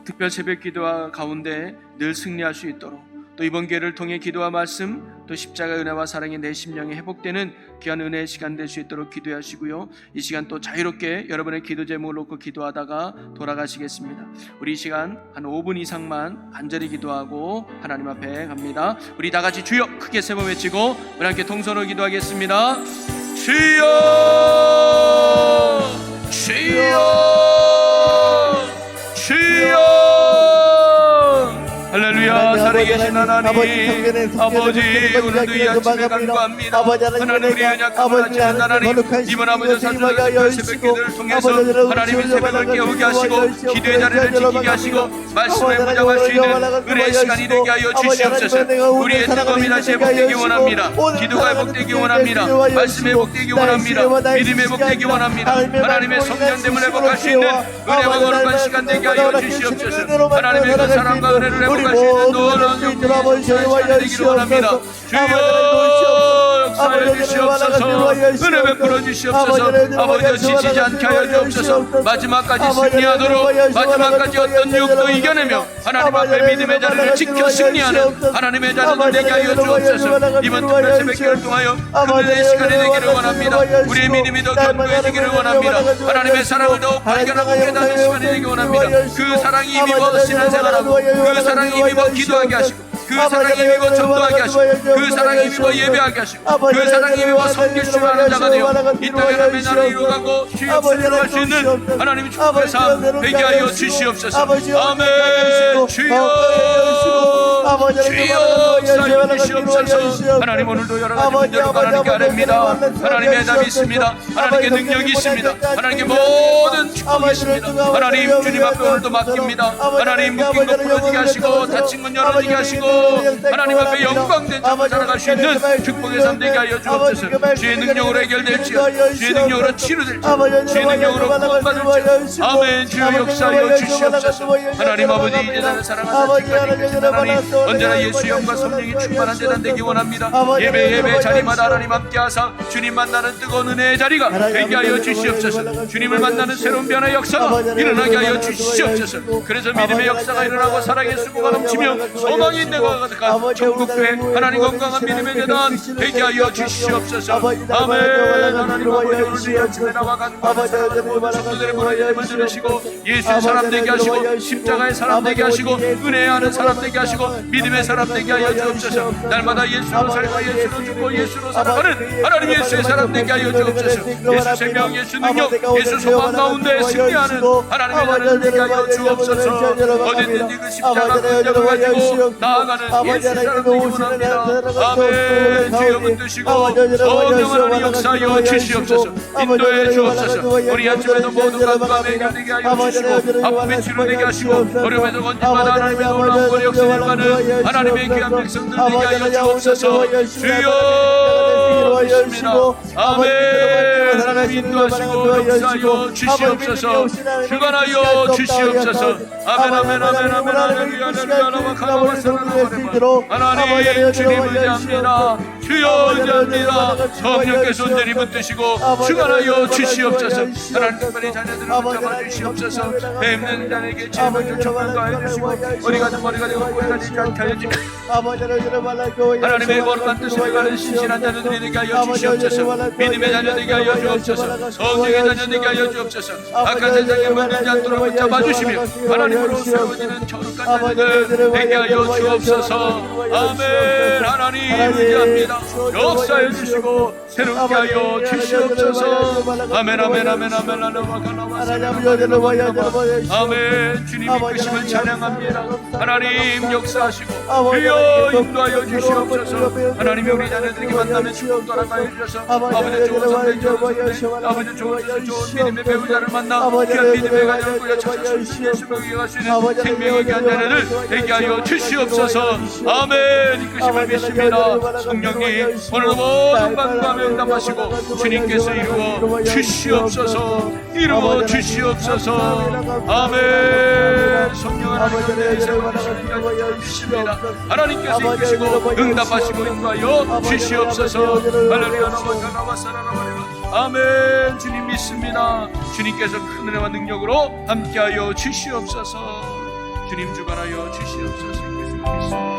특별 새벽 기도와 가운데 늘 승리할 수 있도록 또 이번 기회를 통해 기도와 말씀 또 십자가 은혜와 사랑이 내 심령에 회복되는 귀한 은혜의 시간 될 수 있도록 기도하시고요. 이 시간 또 자유롭게 여러분의 기도 제목을 놓고 기도하다가 돌아가시겠습니다. 우리 이 시간 한 5분 이상만 간절히 기도하고 하나님 앞에 갑니다. 우리 다 같이 주여 크게 세 번 외치고 우리 함께 통성으로 기도하겠습니다. 주여 주여 주여 할렐루야. 살아계신 하나님 아버지 오늘도 이 아침에 간구합니다. 하나님 우리 연약함을 아치는 하나님 이번 아버지 사주를 새벽 기도를 통해서 하나님의 새벽을 깨우게 하시고 기도의 자리를 지키게 하시고 말씀을 묵상할 수 있는 은혜의 시간이 되게 하여 주시옵소서. 우리의 뜨거움이 다시 회복되기 원합니다. 기도가 회복되기 원합니다. 말씀이 회복되기 원합니다. 믿음이 회복되기 원합니다. 하나님의 성령됨을 회복할 수 있는 은혜와 거룩한 시간 되게 하여 주시옵소서. 하나님의 그 사랑과 은혜를 회복할 수 있는 놀라운 영광의 시간 되기를 원합니다. 주여 역사해 주시옵소서. 은혜 베풀어 주시옵소서. 아버지 지치지 않게 하여 주옵소서. 마지막까지 승리하도록 마지막까지 어떤 유혹도 이겨내며 하나님 앞에 믿음의 자리를 지켜 승리하는 하나님의 자리를 되게 하여 주옵소서. 이번 특별 새벽기를 통하여 그들의 시간이 되기를 원합니다. 우리의 믿음이 더 견고해지기를 원합니다. 하나님의 사랑을 더욱 발견하고 깨닫는 시간이 되기 원합니다. 그 사랑이 힘입어 신앙생활하고 그 사랑이 힘입어 기도하게 하시고 그 사랑이 힘입어 전도하게 하시고 그 사랑이 힘입어 예배하게 하시고 그 사랑이 힘입어 섬길 줄 아는 자가 되어 이 땅에 남의 나라를 이루어가고 주의 역사를 할 수 있는 하나님의 축복의 삶 되게 하여 주시옵소서. 아멘. 주여 주여 역사해 주시옵소서. 하나님 오늘도 여러 가지 문제로 하나님께 아뢰입니다. 하나님의 답이 있습니다. 하나님께 능력이 있습니다. 하나님께 모든 축복이 있습니다. 하나님 주님 앞에 오늘도 맡깁니다. 하나님 묶인 것 풀어지게 하시고 닫힌 문 열어지게 하시고 하나님 앞에 영광된 삶을 살아갈 수 있는 축복의 삶 되게 하여 주옵소서. 주의 능력으로 해결될지어 주의 능력으로 치료될지어 주의 능력으로 구원받을지어 아멘. 주여 역사하여 주시옵소서. 하나님 아버지 이 재단을 사랑하사 지금까지 계신 하나님 언제나 예수 영과 성령이 충만한 재단 되기 원합니다. 예배 자리마다 하나님 함께하사 주님 만나는 뜨거운 은혜의 자리가 되게 하여 주시옵소서. 주님을 만나는 새로운 변화의 역사가 일어나게 하여 주시옵소서. 그래서 믿음의 역사가 일어나고 사랑의 수고가 넘치며 소망이 내가 가득한 천국교회 하나님 건강한 믿음의 재단 되게 하여 주시옵소서. 아멘. 하나님 아버지 오늘 이 아침에 나와간 많은 사람들 모든 성도들의 부르짖음을 들으시고 예수의 사람 되게 하시고 십자가의 사람 되게 하시고 은혜의 하는 사람 되게 하시고 믿음의 사람 되게 하여 주옵소서. 날마다 예수로 살고 예수로 죽고 예수로 살아가는 하나님 예수의 사람 되게 하여 주옵소서. 예수 생명 예수 능력 예수 소망 가운데 승리하는 하나님의 자녀 되게 하여 주옵소서. 어디든지 그 십자가 붙잡아 가지고 나아가는 예수의 사람 되기 원합니다. 아멘. 주여 붙드시고 성령 하나님 역사하여 주시옵소서. 인도해 주옵소서. 우리 아침에도 모든 감과 해결되게 하여 주시고 아픔의 치료되게 하시고 어려움에도 건진마다 하나님의 놀라운 권위 역사를 가는 하나님의 귀한 백성들 되게 하여 주옵소서. 주여 믿습니다. 아멘. 하나님 인도하시고 역사하여 주시옵소서. 주관하여 주시옵소서. 아멘 아멘 아멘 아멘 할렐루야 할렐루야. 하나님 주님을 의지합니다. 주여 의지합니다. 성령께서 온전히 붙드시고 주관하여 주시옵소서. 하나님 특별히 자녀들을 붙잡아 주시옵소서. 뱀는 자에게 죄를 조청을 가해 주시고 어디가 든 머리가 되고 꼬리가 되지 않게 하여 주시옵소서. 하나님의 거룩한 뜻을 가는 신실한 자녀들이 되게 하여 주시옵소서. 믿음의 자녀 되게 하여 주옵소서. 성령의 자녀 되게 하여 주옵소서. 악한 세상에 물들지 않도록 붙잡아 주시며 하나님으로 세워지는 거룩한 자녀들 되게 하여 주옵소서. 아멘. 하나님 의지합니다. 역사해 주시고 새롭게 하여 주시옵소서. 아멘 아멘 아멘 아멘 아멘. 주님 이끄심을 찬양합니다. 하나님 역사하시고 주여 인도하여 주시옵소서. 하나님이 우리 자녀들에게 만나면 축복 따라가여 주셔서 아버지 좋은 선배 좋은 아버지 좋은 믿음의 배우자를 만나 귀한 믿음의 가정을 꾸려 찾아주신 예수를 위해 가시는 생명의 귀한 자녀들 되게 하여 주시옵소서. 아멘. 이끄심을 믿습니다. 성령님 오늘도 모든 방과 명담하시고 주님께서 이루어 주시옵소서. 이루어 주시옵소서. 아멘. 성령 하나님 내 세워주시는 믿습니다. 하나님께서 이끄시고 응답하시고 인도하여 주시옵소서. 할렐루야 나와사라나와레바. 아멘. 주님 믿습니다. 주님께서 큰 은혜와 능력으로 함께하여 주시옵소서. 주님 주관하여 주시옵소서. 예수님 믿습니다.